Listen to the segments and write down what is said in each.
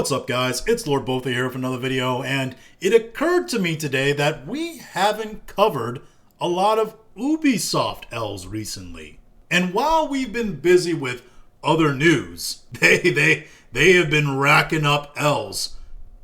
What's up, guys? It's Lord Botha here with another video, and it occurred to me today that we haven't covered a lot of Ubisoft L's recently. And while we've been busy with other news, they have been racking up L's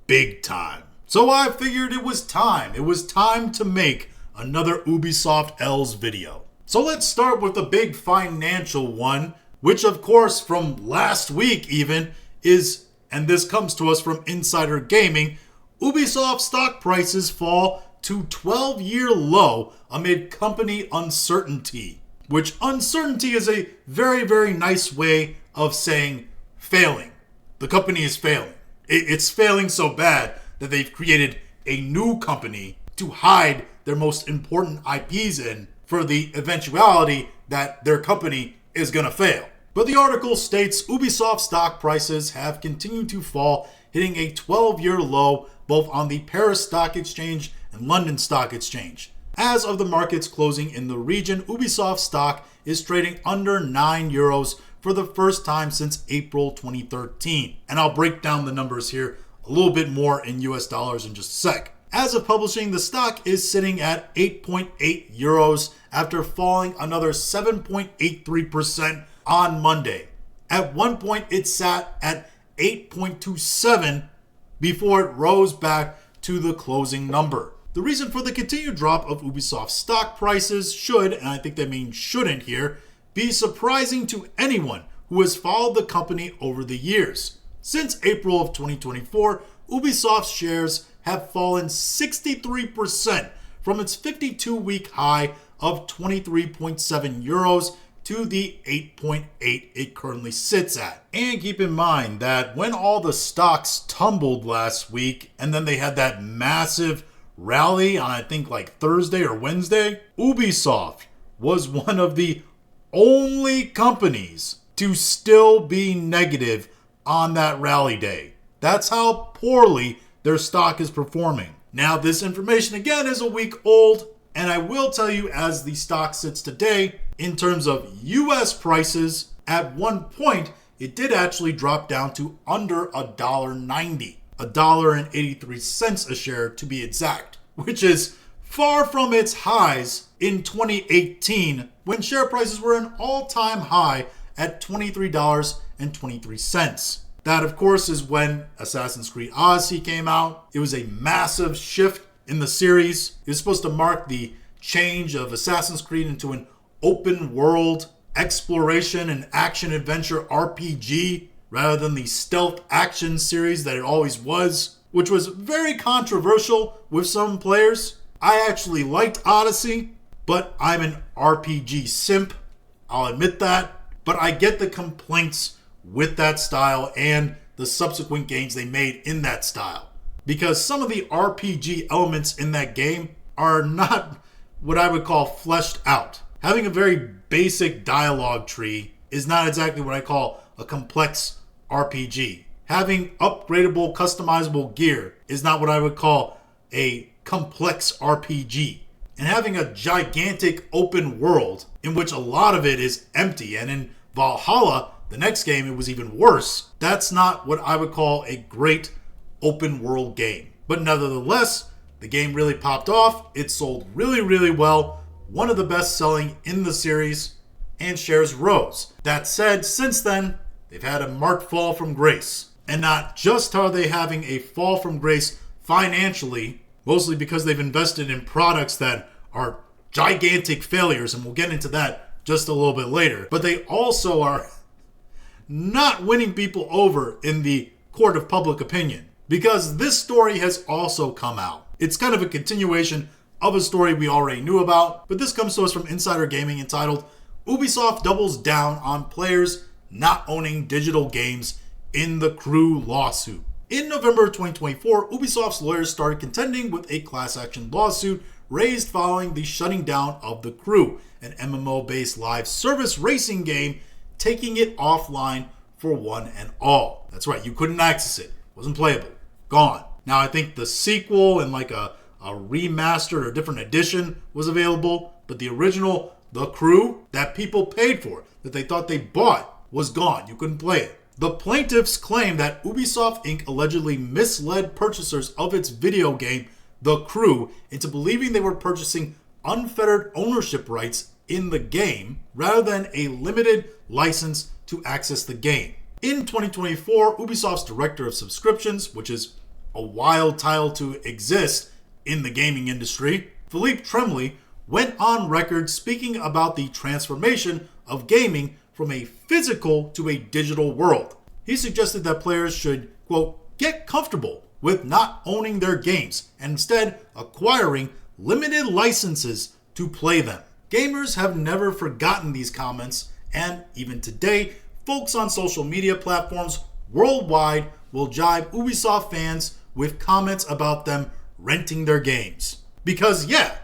big time. So I figured it was time. It was time to make another Ubisoft L's video. So let's start with the big financial one, which of course from last week even is, and this comes to us from Insider Gaming, Ubisoft stock prices fall to 12-year low amid company uncertainty. Which uncertainty is a very, very nice way of saying failing. The company is failing. It's failing so bad that they've created a new company to hide their most important IPs in for the eventuality that their company is going to fail. But the article states Ubisoft stock prices have continued to fall, hitting a 12-year low both on the Paris Stock Exchange and London Stock Exchange. As of the market's closing in the region, Ubisoft stock is trading under €9 for the first time since April 2013. And I'll break down the numbers here a little bit more in US dollars in just a sec. As of publishing, the stock is sitting at €8.8 after falling another 7.83% on Monday. At one point, it sat at 8.27 before it rose back to the closing number. The reason for the continued drop of Ubisoft stock prices should, and I think they mean shouldn't here, be surprising to anyone who has followed the company over the years. Since April of 2024, Ubisoft shares have fallen 63% from its 52-week high of €23.7 to the 8.8 it currently sits at. And keep in mind that when all the stocks tumbled last week and then they had that massive rally on I think like Thursday or Wednesday, Ubisoft was one of the only companies to still be negative on that rally day. That's how poorly their stock is performing. Now this information again is a week old, and I will tell you as the stock sits today, in terms of US prices, at one point it did actually drop down to under $1.90. $1.83 a share to be exact, which is far from its highs in 2018 when share prices were an all-time high at $23.23. That, of course, is when Assassin's Creed Odyssey came out. It was a massive shift in the series. It was supposed to mark the change of Assassin's Creed into an open world exploration and action adventure RPG rather than the stealth action series that it always was, which was very controversial with some players. I actually liked Odyssey, but I'm an RPG simp. I'll admit that. But I get the complaints with that style and the subsequent games they made in that style, because some of the RPG elements in that game are not what I would call fleshed out. Having a very basic dialogue tree is not exactly what I call a complex RPG. Having upgradable, customizable gear is not what I would call a complex RPG. And having a gigantic open world in which a lot of it is empty, and in Valhalla, the next game, it was even worse. That's not what I would call a great open world game. But nevertheless, the game really popped off. It sold really, really well. One of the best selling in the series, and shares rose. That said, since then, they've had a marked fall from grace. And not just are they having a fall from grace financially, mostly because they've invested in products that are gigantic failures, and we'll get into that just a little bit later, but they also are not winning people over in the court of public opinion, because this story has also come out. It's kind of a continuation of a story we already knew about, but this comes to us from Insider Gaming entitled, Ubisoft doubles down on players not owning digital games in the Crew lawsuit. In November 2024, Ubisoft's lawyers started contending with a class action lawsuit raised following the shutting down of The Crew, an MMO-based live service racing game, taking it offline for one and all. That's right, you couldn't access it. It wasn't playable. Gone. Now, I think the sequel and like a remastered or different edition was available, but the original The Crew that people paid for, that they thought they bought, was gone. You couldn't play it. The plaintiffs claim that Ubisoft Inc. allegedly misled purchasers of its video game, The Crew, into believing they were purchasing unfettered ownership rights in the game rather than a limited license to access the game. In 2024, Ubisoft's director of subscriptions, which is a wild title to exist in the gaming industry, Philippe Tremblay, went on record speaking about the transformation of gaming from a physical to a digital world. He suggested that players should, quote, get comfortable with not owning their games and instead acquiring limited licenses to play them. Gamers have never forgotten these comments, and even today, folks on social media platforms worldwide will jibe Ubisoft fans with comments about them renting their games. Because yeah,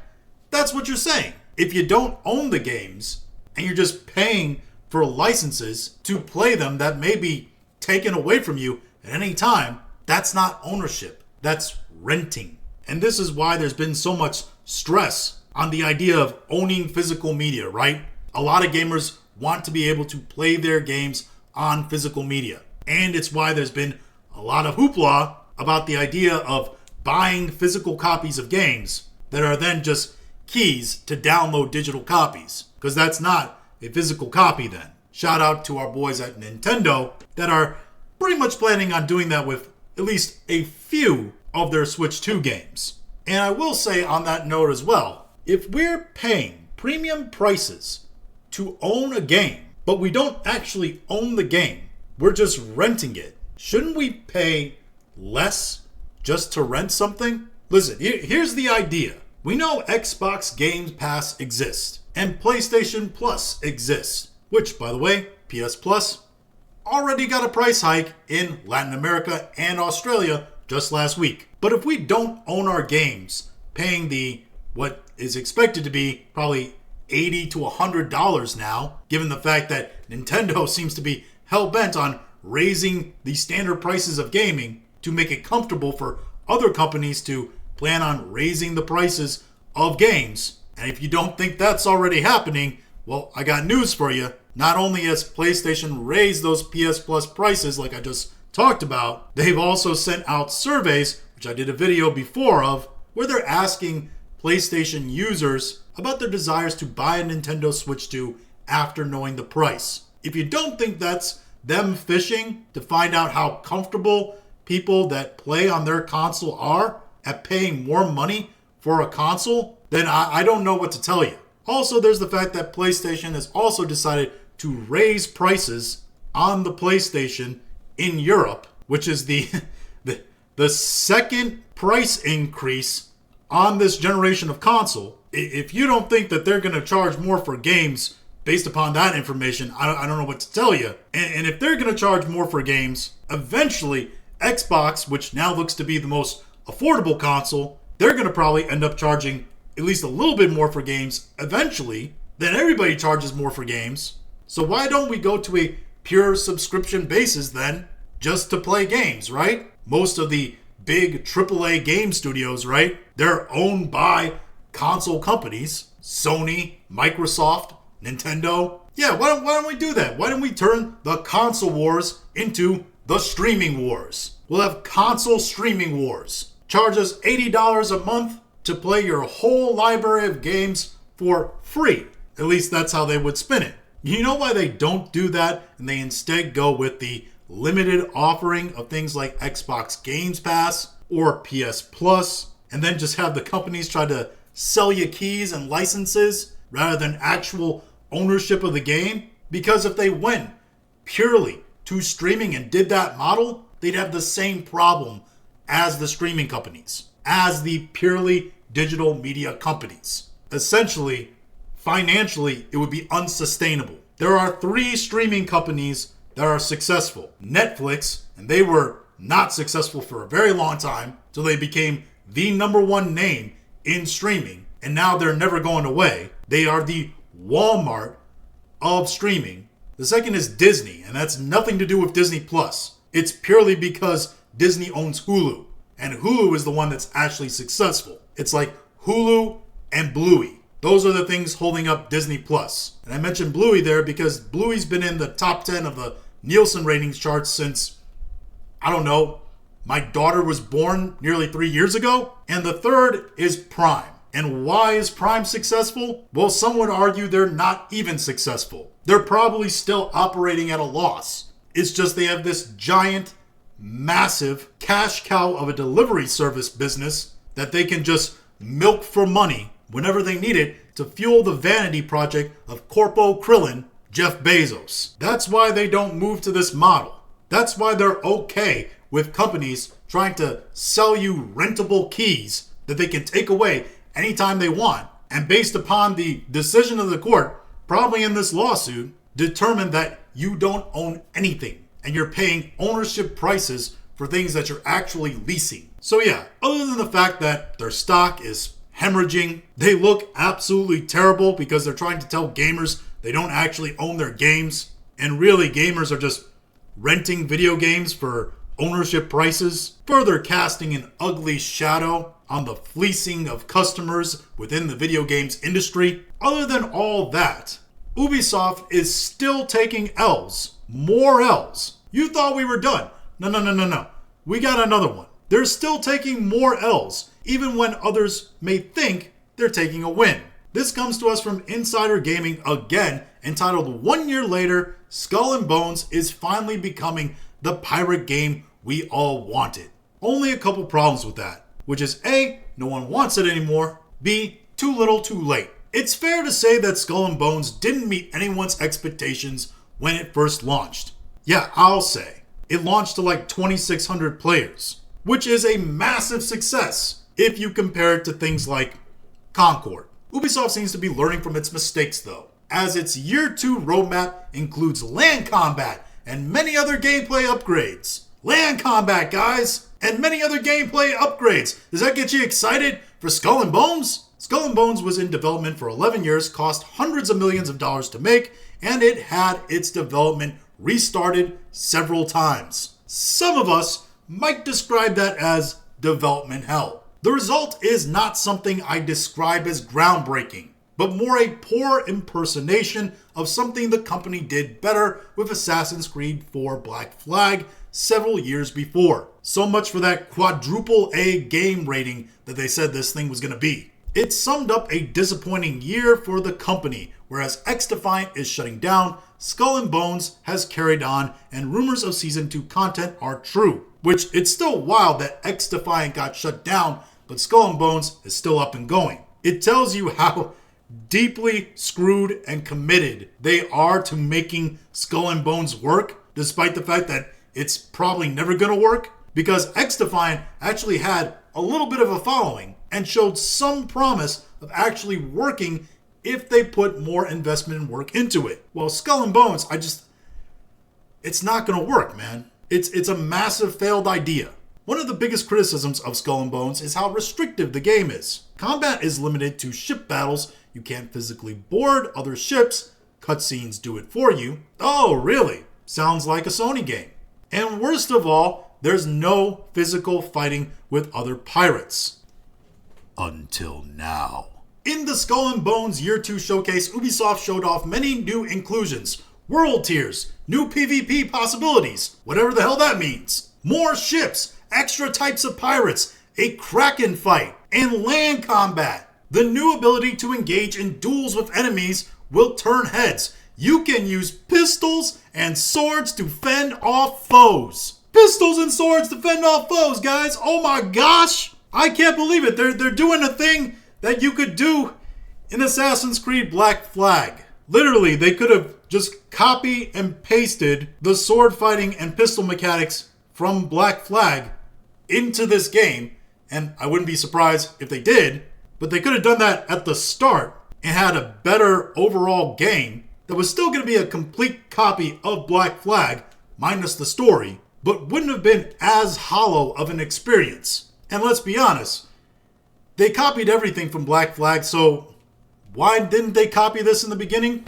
that's what you're saying. If you don't own the games and you're just paying for licenses to play them that may be taken away from you at any time, that's not ownership. That's renting. And this is why there's been so much stress on the idea of owning physical media, right? A lot of gamers want to be able to play their games on physical media. And it's why there's been a lot of hoopla about the idea of buying physical copies of games that are then just keys to download digital copies. Because that's not a physical copy then. Shout out to our boys at Nintendo that are pretty much planning on doing that with at least a few of their Switch 2 games. And I will say on that note as well, if we're paying premium prices to own a game, but we don't actually own the game, we're just renting it, shouldn't we pay less just to rent something? Listen, here's the idea. We know Xbox Game Pass exists and PlayStation Plus exists, which, by the way, PS Plus already got a price hike in Latin America and Australia just last week. But if we don't own our games, paying what is expected to be probably $80 to $100 now, given the fact that Nintendo seems to be hell-bent on raising the standard prices of gaming to make it comfortable for other companies to plan on raising the prices of games. And if you don't think that's already happening, well, I got news for you. Not only has PlayStation raised those PS Plus prices like I just talked about, they've also sent out surveys, which I did a video before of, where they're asking PlayStation users about their desires to buy a Nintendo Switch 2 after knowing the price. If you don't think that's them fishing to find out how comfortable people that play on their console are at paying more money for a console, then I don't know what to tell you. Also, there's the fact that PlayStation has also decided to raise prices on the PlayStation in Europe, which is the second price increase on this generation of console. If you don't think that they're going to charge more for games based upon that information, I don't know what to tell you. And if they're going to charge more for games, eventually Xbox, which now looks to be the most affordable console, they're going to probably end up charging at least a little bit more for games eventually. Then everybody charges more for games. So why don't we go to a pure subscription basis then, just to play games, right? Most of the big AAA game studios, right? They're owned by console companies. Sony, Microsoft, Nintendo. Yeah, why don't we do that? Why don't we turn the console wars into the streaming wars? We'll have console streaming wars. Charge us $80 a month to play your whole library of games for free. At least that's how they would spin it. You know why they don't do that and they instead go with the limited offering of things like Xbox Game Pass or PS Plus, and then just have the companies try to sell you keys and licenses rather than actual ownership of the game? Because if they went purely to streaming and did that model, they'd have the same problem as the streaming companies, as the purely digital media companies. Essentially, financially, it would be unsustainable. There are 3 streaming companies that are successful. Netflix, and they were not successful for a very long time, till they became the #1 name in streaming, and now they're never going away. They are the Walmart of streaming. The second is Disney, and that's nothing to do with Disney Plus. It's purely because Disney owns Hulu, and Hulu is the one that's actually successful. It's like Hulu and Bluey. Those are the things holding up Disney Plus. And I mentioned Bluey there because Bluey's been in the top 10 of the Nielsen ratings charts since, I don't know, my daughter was born nearly 3 years ago. And the third is Prime. And why is Prime successful? Well, some would argue they're not even successful. They're probably still operating at a loss. It's just they have this giant, massive cash cow of a delivery service business that they can just milk for money whenever they need it to fuel the vanity project of Corpo Krillin, Jeff Bezos. That's why they don't move to this model. That's why they're okay with companies trying to sell you rentable keys that they can take away anytime they want, and based upon the decision of the court, probably in this lawsuit, determine that you don't own anything and you're paying ownership prices for things that you're actually leasing. So yeah, other than the fact that their stock is hemorrhaging, they look absolutely terrible because they're trying to tell gamers they don't actually own their games, and really gamers are just renting video games for ownership prices, further casting an ugly shadow on the fleecing of customers within the video games industry. Other than all that, Ubisoft is still taking L's, more L's. You thought we were done. No. We got another one. They're still taking more L's, even when others may think they're taking a win. This comes to us from Insider Gaming again, entitled 1 year later, Skull and Bones is finally becoming the pirate game we all wanted. Only a couple problems with that, which is A, no one wants it anymore, B, too little too late. It's fair to say that Skull and Bones didn't meet anyone's expectations when it first launched. Yeah, I'll say. It launched to like 2,600 players, which is a massive success if you compare it to things like Concord. Ubisoft seems to be learning from its mistakes though, as its Year 2 roadmap includes land combat and many other gameplay upgrades. Land combat, guys! And many other gameplay upgrades. Does that get you excited for Skull and Bones? Skull and Bones was in development for 11 years, cost hundreds of millions of dollars to make, and it had its development restarted several times. Some of us might describe that as development hell. The result is not something I describe as groundbreaking, but more a poor impersonation of something the company did better with Assassin's Creed 4 Black Flag several years before. So much for that quadruple A game rating that they said this thing was going to be. It summed up a disappointing year for the company, whereas X-Defiant is shutting down, Skull and Bones has carried on, and rumors of Season 2 content are true. Which, it's still wild that X-Defiant got shut down, but Skull and Bones is still up and going. It tells you how deeply screwed and committed they are to making Skull and Bones work, despite the fact that it's probably never going to work, because X-Defiant actually had a little bit of a following and showed some promise of actually working if they put more investment and work into it. Well, Skull and Bones, it's not going to work, man. It's a massive failed idea. One of the biggest criticisms of Skull and Bones is how restrictive the game is. Combat is limited to ship battles. You can't physically board other ships. Cutscenes do it for you. Oh, really? Sounds like a Sony game. And worst of all, there's no physical fighting with other pirates. Until now. In the Skull and Bones Year 2 showcase, Ubisoft showed off many new inclusions, world tiers, new PvP possibilities, whatever the hell that means, more ships, extra types of pirates, a Kraken fight, and land combat. The new ability to engage in duels with enemies will turn heads. You can use pistols and swords to fend off foes. Pistols and swords to fend off foes, guys. Oh my gosh. I can't believe it. They're doing a thing that you could do in Assassin's Creed Black Flag. Literally, they could have just copy and pasted the sword fighting and pistol mechanics from Black Flag into this game, and I wouldn't be surprised if they did, but they could have done that at the start and had a better overall game that was still going to be a complete copy of Black Flag, minus the story, but wouldn't have been as hollow of an experience. And let's be honest, they copied everything from Black Flag, so why didn't they copy this in the beginning?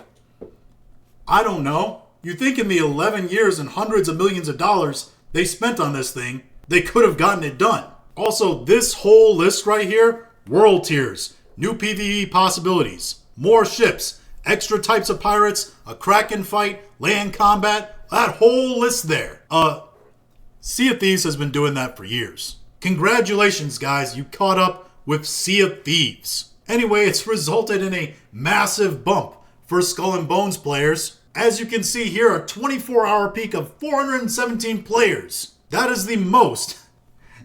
I don't know. You think in the 11 years and hundreds of millions of dollars they spent on this thing, they could have gotten it done. Also, this whole list right here, world tiers, new PvE possibilities, more ships, extra types of pirates, a Kraken fight, land combat, that whole list there. Sea of Thieves has been doing that for years. Congratulations, guys, you caught up with Sea of Thieves. Anyway, it's resulted in a massive bump for Skull and Bones players. As you can see here, a 24-hour peak of 417 players. That is the most,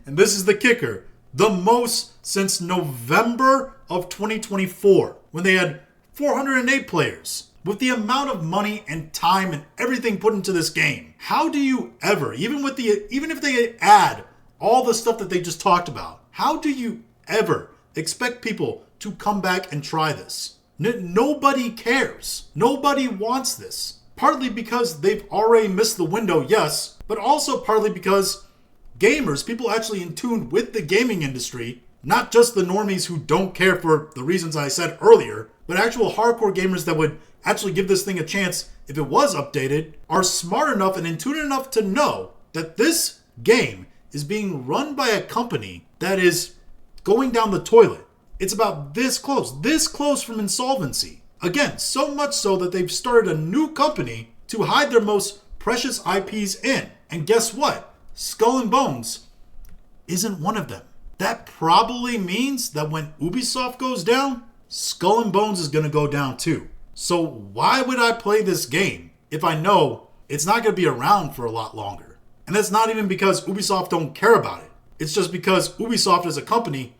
and this is the kicker, the most since November of 2024, when they had 408 players. With the amount of money and time and everything put into this game, how do you ever, even if they add all the stuff that they just talked about, how do you ever expect people to come back and try this? Nobody cares. Nobody wants this. Partly because they've already missed the window, yes, but also partly because gamers, people actually in tune with the gaming industry, not just the normies who don't care for the reasons I said earlier, but actual hardcore gamers that would actually give this thing a chance if it was updated, are smart enough and in tune enough to know that this game is being run by a company that is going down the toilet. It's about this close from insolvency. Again, so much so that they've started a new company to hide their most precious IPs in. And guess what? Skull and Bones isn't one of them. That probably means that when Ubisoft goes down, Skull and Bones is going to go down too. So why would I play this game if I know it's not going to be around for a lot longer? And that's not even because Ubisoft don't care about it. It's just because Ubisoft as a company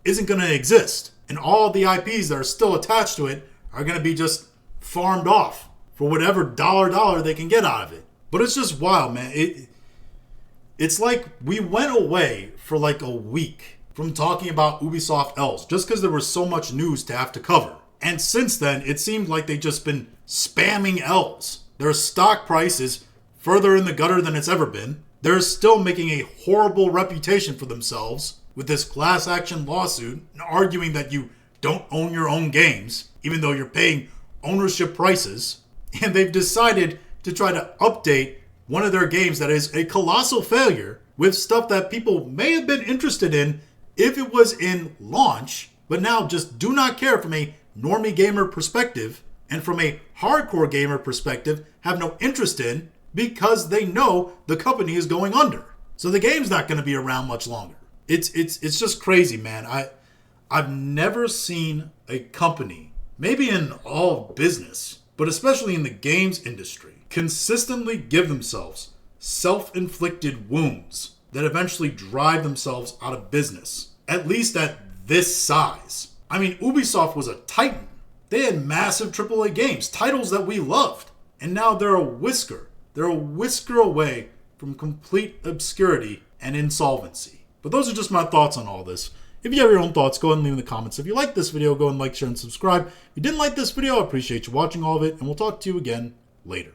isn't going to exist. And all the IPs that are still attached to it are going to be just farmed off for whatever dollar they can get out of it. But it's just wild, man. It's like we went away for like a week from talking about Ubisoft L's just because there was so much news to have to cover. And since then, it seemed like they've just been spamming L's. Their stock price is further in the gutter than it's ever been. They're still making a horrible reputation for themselves with this class action lawsuit and arguing that you don't own your own games, even though you're paying ownership prices. And they've decided to try to update one of their games that is a colossal failure with stuff that people may have been interested in if it was in launch, but now just do not care from a normie gamer perspective and from a hardcore gamer perspective have no interest in because they know the company is going under. So the game's not going to be around much longer. It's just crazy, man. I've never seen a company, maybe in all business, but especially in the games industry, consistently give themselves self-inflicted wounds that eventually drive themselves out of business, at least at this size. I mean, Ubisoft was a titan. They had massive AAA games, titles that we loved, and now they're a whisker away from complete obscurity and insolvency. But those are just my thoughts on all this. If you have your own thoughts, go ahead and leave in the comments. If you liked this video, go ahead and like, share, and subscribe. If you didn't like this video, I appreciate you watching all of it, and we'll talk to you again later.